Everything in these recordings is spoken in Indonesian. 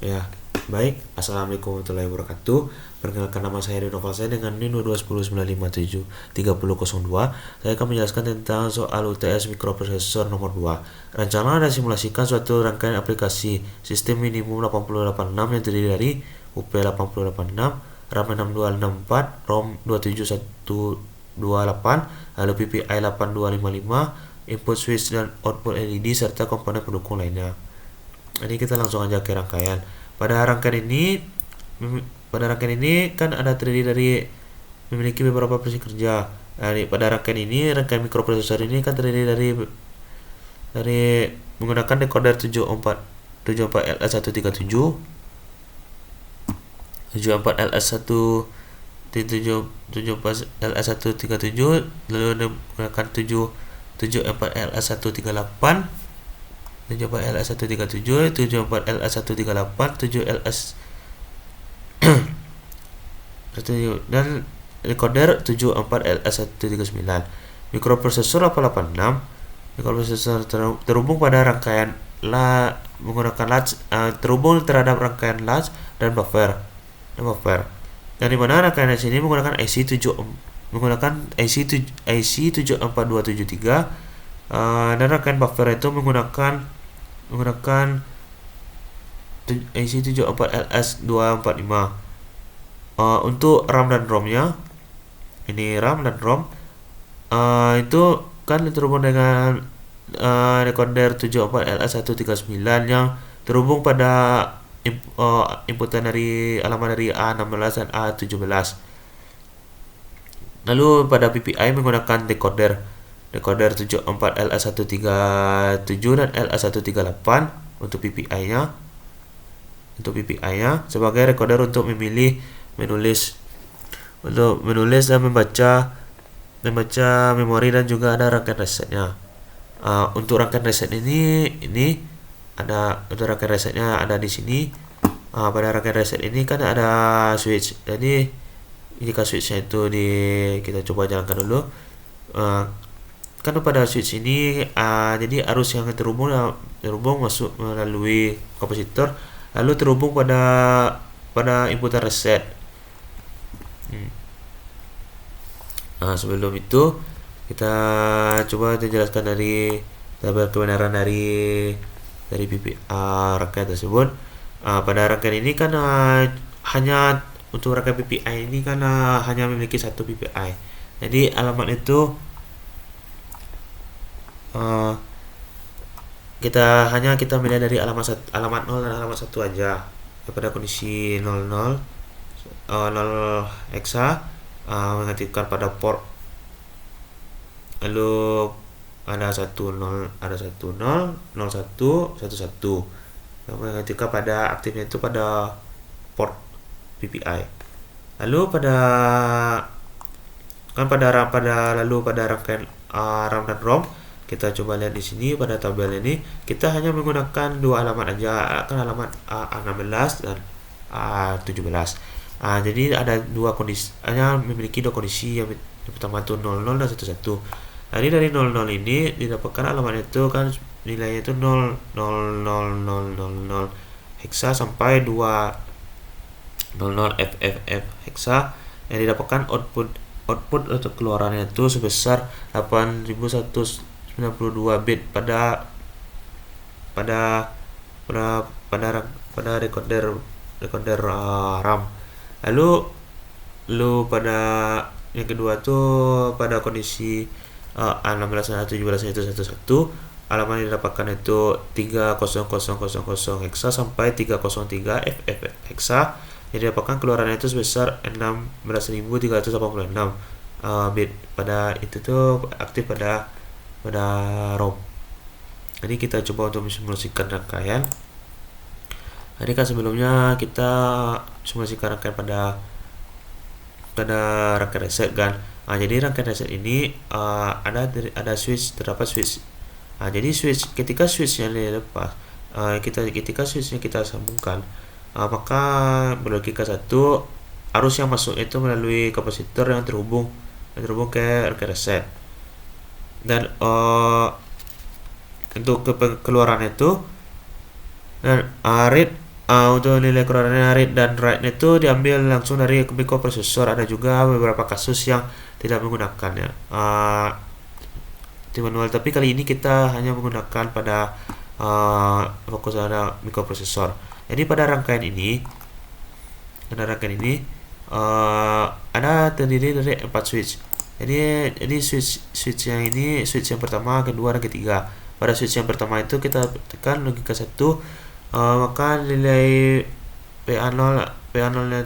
Ya, baik. Assalamualaikum warahmatullahi wabarakatuh. Perkenalkan, nama saya Rino Falsai dengan NIM 21095733002. Saya akan menjelaskan tentang soal UTS mikroprosesor nomor 2. Rencana dan simulasikan suatu rangkaian aplikasi sistem minimum 8086 yang terdiri dari UP8086, RAM 6264, ROM 27128, lalu PPI 8255, input switch dan output LED serta komponen pendukung lainnya. Ini kita langsung aja ke rangkaian. Pada rangkaian ini pada rangkaian ini kan ada terdiri dari memiliki beberapa proses kerja. Pada rangkaian ini, rangkaian mikroprosesor ini kan terdiri dari menggunakan decoder 74LS137, 74LS137, lalu menggunakan 74LS138, 74LS137, 74LS138, 7LS dan recorder 74LS139. Mikroprosesor 886. Mikroprosesor terhubung pada rangkaian menggunakan latch, terhubung terhadap rangkaian latch dan buffer. Dan di mana rangkaian latch ini menggunakan IC74273, dan rangkaian buffer itu menggunakan IC74LS245. Untuk RAM dan ROM-nya, ini RAM dan ROM itu kan terhubung dengan decoder 74LS139 yang terhubung pada inputan dari alamat dari A16 dan A17. Lalu pada PPI menggunakan decoder 74LS137 dan LS138 untuk PPI-nya. Sebagai recorder untuk menulis dan membaca memori, dan juga ada rangkaian resetnya. Untuk rangkaian reset ini ada, untuk rangkaian resetnya ada di sini. Pada rangkaian reset ini kan ada switch. Jadi jika switchnya itu kita coba jalankan dulu. Kan pada switch ini jadi arus yang terhubung masuk melalui kapasitor, lalu terhubung pada inputan reset. Sebelum itu kita coba jelaskan dari tabel kebenaran dari rangkaian tersebut. Pada rangkaian ini kan hanya untuk rangkaian PPI ini kan hanya memiliki satu PPI. Jadi alamat itu kita milih dari alamat 0 dan alamat 1 aja. Pada kondisi 00 hexa, mengaktifkan pada port, lalu ada 10 01 11, mengaktifkan pada aktifnya itu pada port PPI. Lalu pada rangkaian RAM dan ROM, kita coba lihat di sini pada tabel ini, kita hanya menggunakan dua alamat aja, kan alamat A16 dan A17. Jadi ada dua kondisi, hanya memiliki dua kondisi. Yang pertama itu 00 dan 11. Jadi dari 00 ini didapatkan alamat itu kan nilainya itu 00000 hexa sampai 200 FFF hexa, yang didapatkan output untuk keluarannya itu sebesar 8192 bit pada decoder RAM. Lalu pada yang kedua tuh pada kondisi A16 dan A17 itu 11, alamat yang didapatkan itu 30000 hexa sampai 303 FFF hexa. Jadi dapatkan keluarannya itu sebesar 16386 bit. Pada itu tuh aktif pada ROM. Jadi kita coba untuk mensimulasikan rangkaian. Tadi kan sebelumnya kita simulasikan rangkaian pada rangkaian reset kan. Jadi rangkaian reset ini ada switch, terdapat switch. Jadi ketika switchnya dilepas, ketika switchnya kita sambungkan, maka berlogika satu, arus yang masuk itu melalui kapasitor yang terhubung ke rangkaian reset. Dan untuk keluaran itu, dan Untuk nilai coronary read dan write itu diambil langsung dari mikroprosesor. Ada juga beberapa kasus yang tidak menggunakannya di manual, tapi kali ini kita hanya menggunakan pada fokus pada mikroprosesor. Jadi pada rangkaian ini ada terdiri dari 4 switch. Jadi switch yang ini switch yang pertama, kedua, dan ketiga. Pada switch yang pertama itu kita tekan logika 1, maka nilai PA0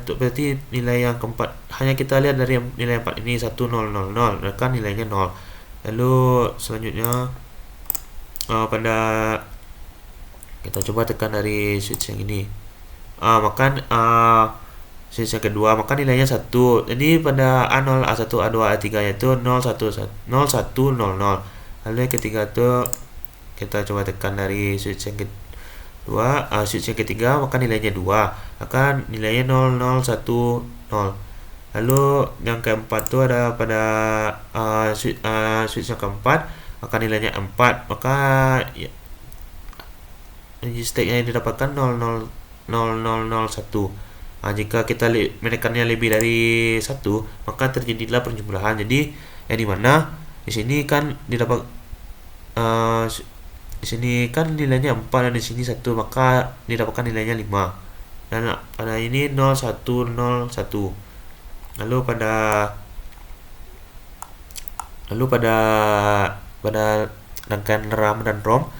itu berarti nilai yang keempat. Hanya kita lihat dari nilai 4 ini 1 0 0 0, maka nilainya 0. Lalu selanjutnya pada kita coba tekan dari switch yang ini, maka switch yang kedua, maka nilainya 1. Jadi pada A0, A1, A2, A3 yaitu 0 1 0 1 0 0. Lalu yang ketiga itu kita coba tekan dari switch yang kedua, switch yang ketiga, maka nilainya 2, maka nilainya 0 0 1 0. Lalu yang keempat itu ada pada switch yang keempat, maka nilainya 4, maka state yang didapatkan 0 0 0 0 0 1. Jika kita menekannya lebih dari 1, maka terjadilah penjumlahan. Jadi yang dimana di sini kan didapat di sini kan nilainya 4 dan di sini 1, maka didapatkan nilainya 5. Dan pada ini 0 1 0 1. Lalu pada rangkaian RAM dan ROM,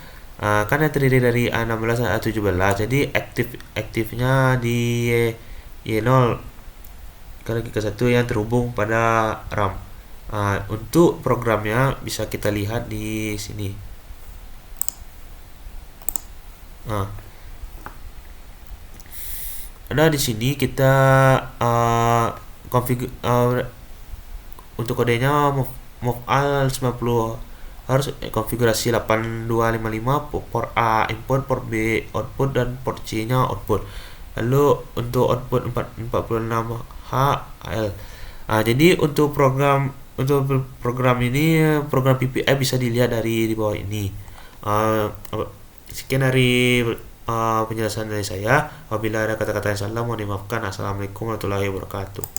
kan yang terdiri dari A16 dan A17. Jadi aktifnya di Y0 kalau ke 1 yang terhubung pada RAM. Untuk programnya bisa kita lihat di sini. Ada di sini kita untuk kodenya MOVAL 90 harus konfigurasi 8255, port A input, port B output, dan port C nya output. Lalu untuk output 46HL. Jadi untuk program ini, program PPI bisa dilihat di bawah ini. Sekian dari penjelasan dari saya. Apabila ada kata-kata yang salah mohon dimaafkan. Assalamualaikum warahmatullahi wabarakatuh.